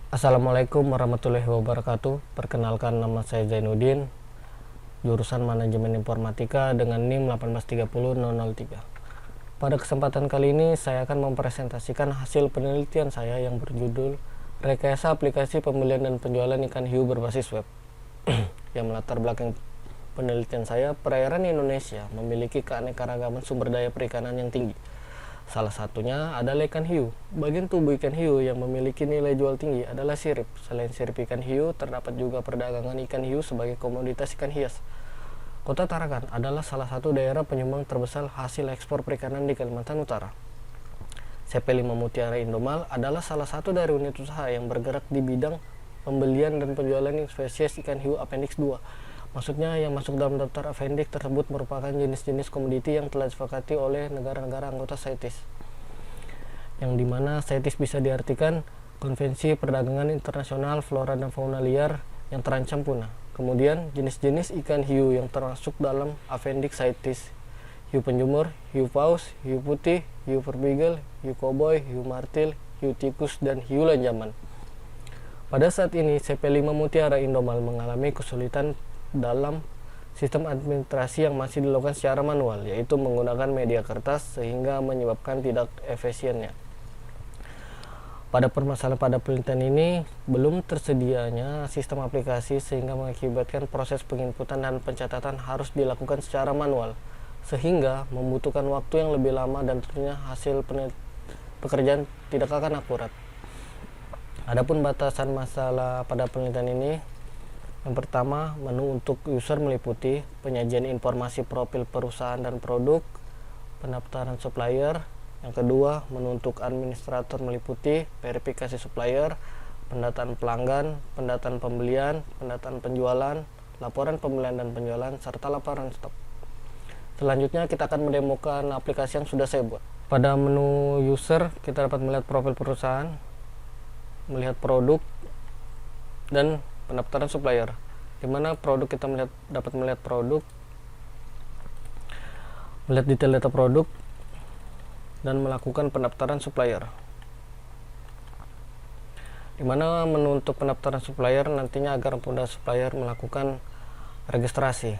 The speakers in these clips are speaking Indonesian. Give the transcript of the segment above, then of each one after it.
Assalamualaikum warahmatullahi wabarakatuh. Perkenalkan, nama saya Zainuddin, jurusan Manajemen Informatika dengan NIM 1830003. Pada kesempatan kali ini saya akan mempresentasikan hasil penelitian saya yang berjudul Rekayasa Aplikasi Pembelian dan Penjualan Ikan Hiu Berbasis Web. Yang melatar belakang penelitian saya, perairan Indonesia memiliki keanekaragaman sumber daya perikanan yang tinggi. Salah satunya adalah ikan hiu. Bagian tubuh ikan hiu yang memiliki nilai jual tinggi adalah sirip. Selain sirip ikan hiu, terdapat juga perdagangan ikan hiu sebagai komoditas ikan hias. Kota Tarakan adalah salah satu daerah penyumbang terbesar hasil ekspor perikanan di Kalimantan Utara. CP5 Mutiara Indomal adalah salah satu dari unit usaha yang bergerak di bidang pembelian dan penjualan spesies ikan hiu Appendix 2. Maksudnya yang masuk dalam daftar appendix tersebut merupakan jenis-jenis komoditi yang telah disepakati oleh negara-negara anggota CITES. Yang dimana CITES bisa diartikan Konvensi Perdagangan Internasional Flora dan Fauna Liar yang terancam punah. Kemudian jenis-jenis ikan hiu yang termasuk dalam appendix CITES: hiu penjemur, hiu paus, hiu putih, hiu verbeagle, hiu koboi, hiu martil, hiu tikus, dan hiu lanjaman. Pada saat ini CP5 Mutiara Indomal mengalami kesulitan dalam sistem administrasi yang masih dilakukan secara manual, yaitu menggunakan media kertas sehingga menyebabkan tidak efisiennya. Pada permasalahan pada penelitian ini belum tersedianya sistem aplikasi sehingga mengakibatkan proses penginputan dan pencatatan harus dilakukan secara manual, sehingga membutuhkan waktu yang lebih lama dan tentunya hasil pekerjaan tidak akan akurat. Adapun batasan masalah pada penelitian ini, yang pertama, menu untuk user meliputi penyajian informasi profil perusahaan dan produk, pendaftaran supplier. Yang kedua, menu untuk administrator meliputi verifikasi supplier, pendataan pelanggan, pendataan pembelian, pendataan penjualan, laporan pembelian dan penjualan, serta laporan stok. Selanjutnya kita akan mendemokan aplikasi yang sudah saya buat. Pada menu user kita dapat melihat profil perusahaan, melihat produk, dan pendaftaran supplier, di mana produk kita dapat melihat produk, melihat detail data produk, dan melakukan pendaftaran supplier. Di mana menu untuk pendaftaran supplier nantinya agar mudah supplier melakukan registrasi.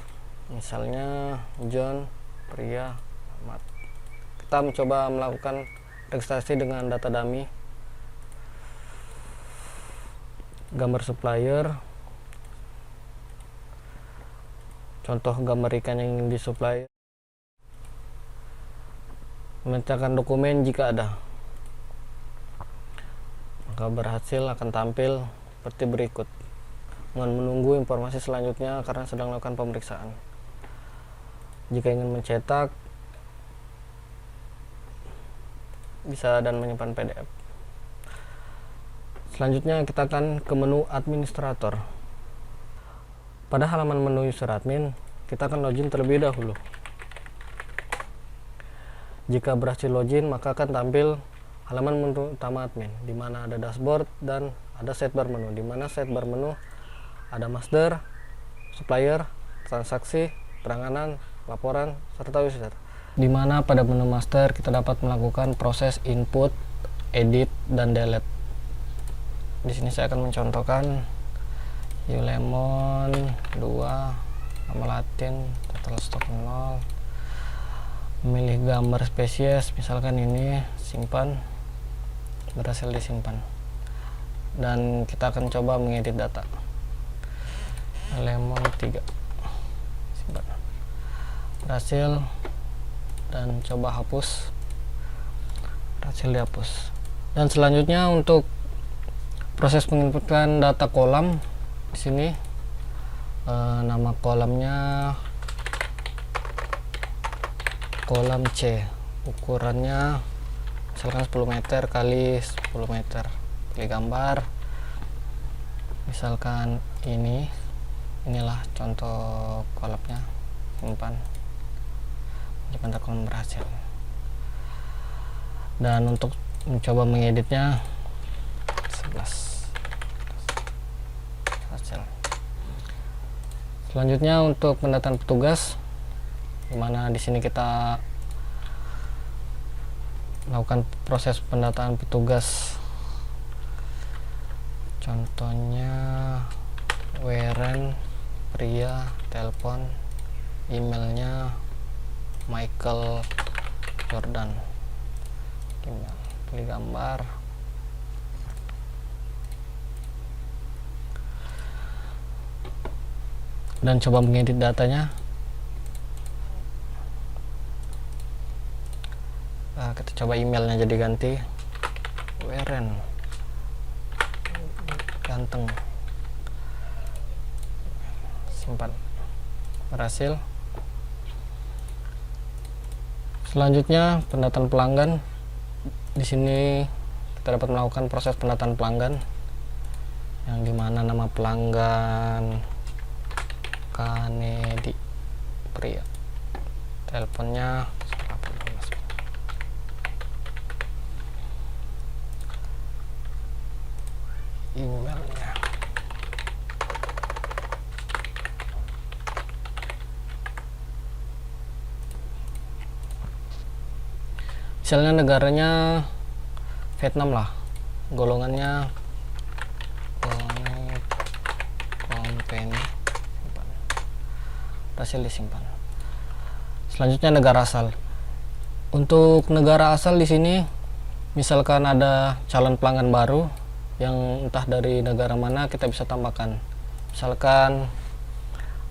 Misalnya John, pria, Ahmad. Kita mencoba melakukan registrasi dengan data dummy. Gambar supplier, contoh gambar ikan yang ingin disuplai, memecahkan dokumen jika ada, maka berhasil akan tampil seperti berikut. Mohon menunggu informasi selanjutnya karena sedang melakukan pemeriksaan. Jika ingin mencetak, bisa dan menyimpan PDF. Selanjutnya kita akan ke menu administrator. Pada halaman menu user admin, kita akan login terlebih dahulu. Jika berhasil login, maka akan tampil halaman menu utama admin, di mana ada dashboard dan ada sidebar menu. Di mana sidebar menu ada master, supplier, transaksi, penanganan, laporan, serta user. Di mana pada menu master kita dapat melakukan proses input, edit, dan delete. Di sini saya akan mencontohkan hiu lemon 2, nama latin, total stok 0, memilih gambar spesies, misalkan ini, simpan, berhasil disimpan. Dan kita akan coba mengedit data. Lemon 3, simpan, berhasil, dan coba hapus, berhasil dihapus. Dan selanjutnya untuk proses menginputkan data kolam, di sini nama kolamnya kolam C, ukurannya misalkan 10 meter kali 10 meter. Pilih gambar, misalkan inilah contoh kolamnya, simpan, menyimpan kolam berhasil. Dan untuk mencoba mengeditnya 11 hasil. Selanjutnya untuk pendataan petugas, dimana di sini kita melakukan proses pendataan petugas Contohnya Weren pria, telepon, emailnya Michael Jordan, email, pilih gambar, dan coba mengedit datanya. Kita coba emailnya jadi ganti Weren ganteng, simpan, berhasil. Selanjutnya pendataan pelanggan. Di sini kita dapat melakukan proses pendataan pelanggan, yang dimana nama pelanggan Kanedi pria, teleponnya 18, emailnya, misalnya negaranya Vietnam lah, golongannya company, berhasil disimpan. Selanjutnya negara asal. Untuk negara asal di sini, misalkan ada calon pelanggan baru yang entah dari negara mana, kita bisa tambahkan. Misalkan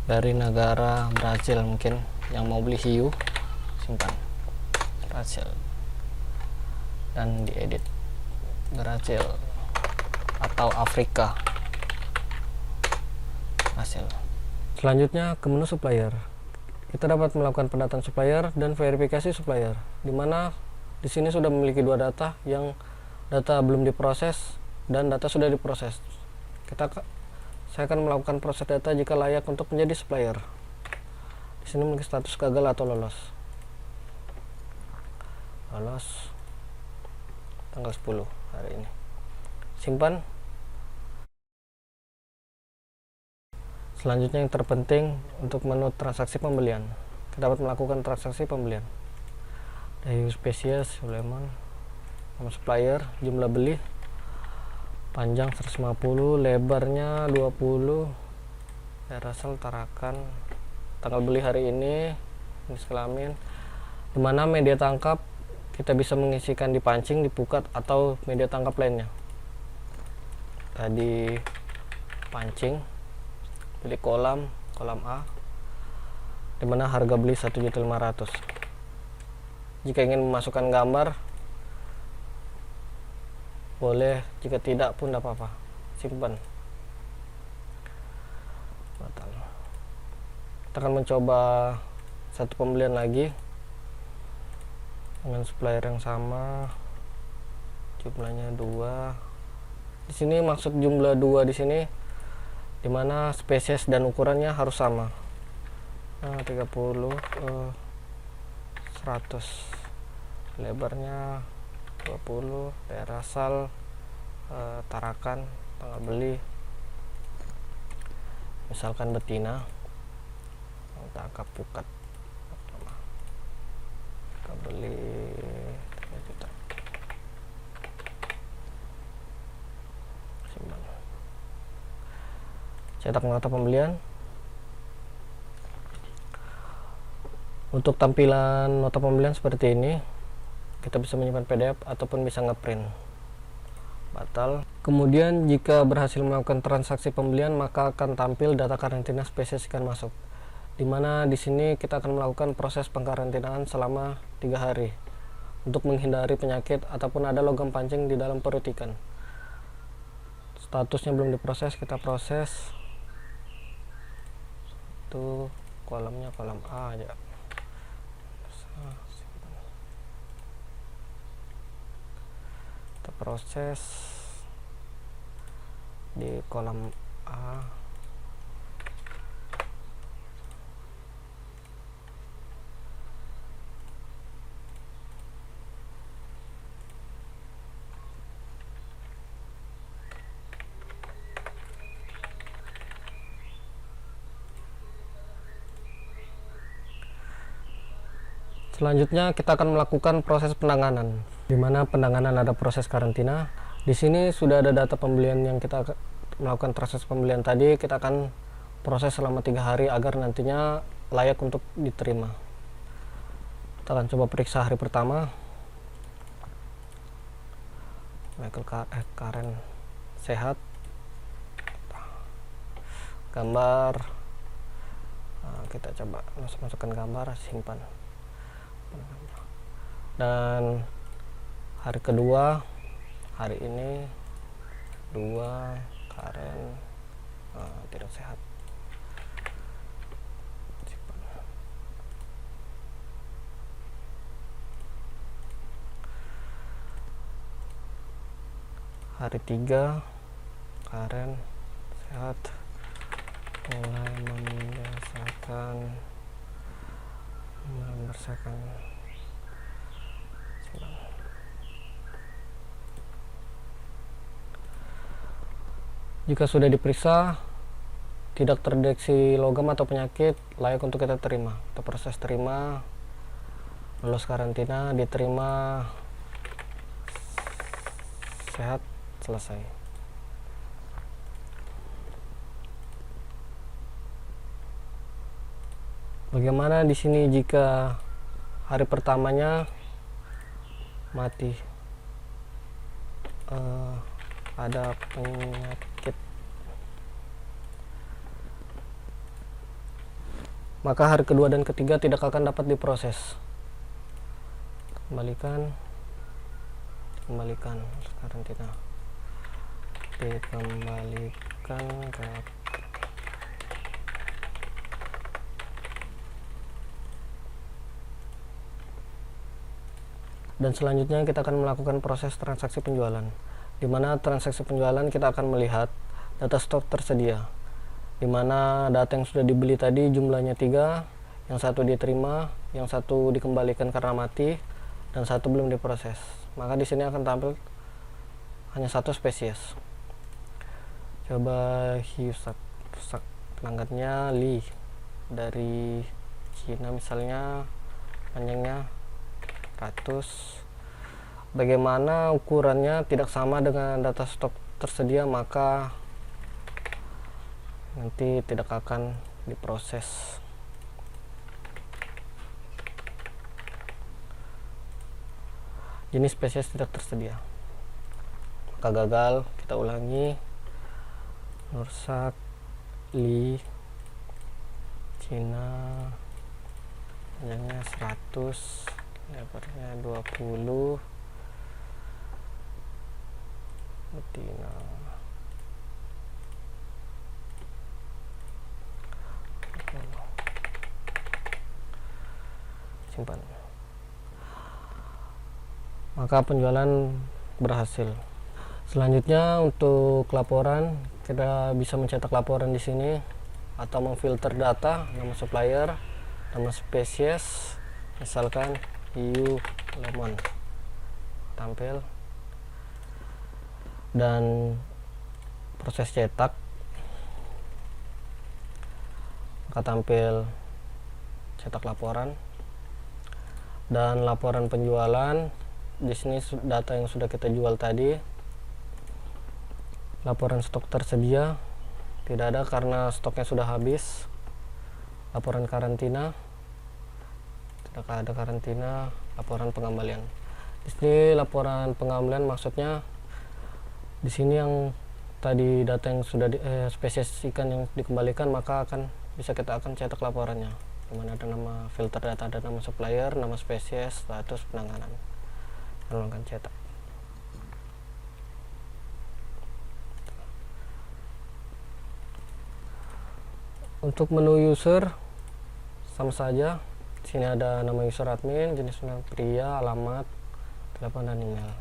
dari negara Brazil mungkin, yang mau beli hiu, simpan Brazil dan diedit Brazil, atau Afrika, hasil. Selanjutnya ke menu supplier. Kita dapat melakukan pendataan supplier dan verifikasi supplier, dimana di sini sudah memiliki dua data, yang data belum diproses dan data sudah diproses. Saya akan melakukan proses data jika layak untuk menjadi supplier. Di sini memiliki status gagal atau lolos. Lolos tanggal 10 hari ini. Simpan. Selanjutnya yang terpenting untuk menu transaksi pembelian. Kita dapat melakukan transaksi pembelian. Dari spesies Suleman, nama supplier, jumlah beli, panjang 150, lebarnya 20, asal Tarakan, tanggal beli hari ini, jenis kelamin, dimana media tangkap kita bisa mengisikan di pancing, di pukat, atau media tangkap lainnya. Tadi pancing, pilih kolam A, dimana harga beli 1.500.000. Jika ingin memasukkan gambar boleh, jika tidak pun tidak apa-apa, simpan. Batal. Kita akan mencoba satu pembelian lagi dengan supplier yang sama, jumlahnya 2. Di sini maksud jumlah 2 di sini dimana spesies dan ukurannya harus sama. 30 100, lebarnya 20, daerah asal Tarakan, tanggal beli misalkan betina, tangkap pukat, tanggal beli 3 juta. Simpan. Cetak nota pembelian. Untuk tampilan nota pembelian seperti ini, kita bisa menyimpan PDF ataupun bisa ngeprint. Batal. Kemudian jika berhasil melakukan transaksi pembelian, maka akan tampil data karantina spesies ikan masuk, dimana di sini kita akan melakukan proses pengkarantinaan selama 3 hari untuk menghindari penyakit ataupun ada logam pancing di dalam perut ikan. Statusnya belum diproses, kita proses. Itu kolamnya kolam A aja. Kita proses di kolam A. Selanjutnya kita akan melakukan proses penanganan, di mana penanganan ada proses karantina, Di sini sudah ada data pembelian yang kita melakukan proses pembelian tadi. Kita akan proses selama 3 hari agar nantinya layak untuk diterima. Kita akan coba periksa hari pertama. Karen sehat, gambar, kita coba masukkan gambar, simpan. Dan hari kedua, hari ini 2, Karen tidak sehat, simpan. Hari 3, Karen sehat, mulai membiasakan jika sudah diperiksa tidak terdeteksi logam atau penyakit, layak untuk kita terima. Kita proses terima, lulus karantina, diterima, sehat, selesai. Bagaimana di sini jika hari pertamanya mati, ada penyakit, maka hari kedua dan ketiga tidak akan dapat diproses. Kembalikan karantina, dikembalikan ke dan selanjutnya kita akan melakukan proses transaksi penjualan, di mana transaksi penjualan kita akan melihat data stok tersedia, di mana data yang sudah dibeli tadi jumlahnya 3, yang 1 diterima, yang 1 dikembalikan karena mati, dan 1 belum diproses. Maka di sini akan tampil hanya 1 spesies. Coba hiusak pelanggannya Li dari Cina misalnya, panjangnya 100. Bagaimana ukurannya tidak sama dengan data stok tersedia, maka nanti tidak akan diproses. Jenis spesies tidak tersedia, maka gagal. Kita ulangi. Nursak Li Cina, panjangnya 100, lebarnya 20, betina. Simpan. Maka penjualan berhasil. Selanjutnya untuk laporan, kita bisa mencetak laporan di sini atau memfilter data, nama supplier, nama spesies, misalkan hiu lemon, tampil, dan proses cetak, maka tampil cetak laporan dan laporan penjualan. Di sini data yang sudah kita jual tadi. Laporan stok tersedia tidak ada karena stoknya sudah habis. Laporan karantina tidak ada karantina. Laporan pengembalian. Di sini laporan pengembalian maksudnya di sini yang tadi data yang sudah spesies ikan yang dikembalikan, maka kita akan cetak laporannya, dimana ada nama filter data, ada nama supplier, nama spesies, status penanganan, lalu akan cetak. Untuk menu user sama saja. Di sini ada nama user admin, jenis pria, alamat, telepon, dan email.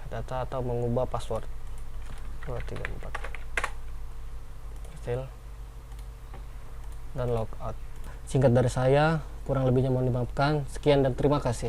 Data atau mengubah password 234. Hasil dan logout. Singkat dari saya, kurang lebihnya mohon dimaafkan. Sekian dan terima kasih.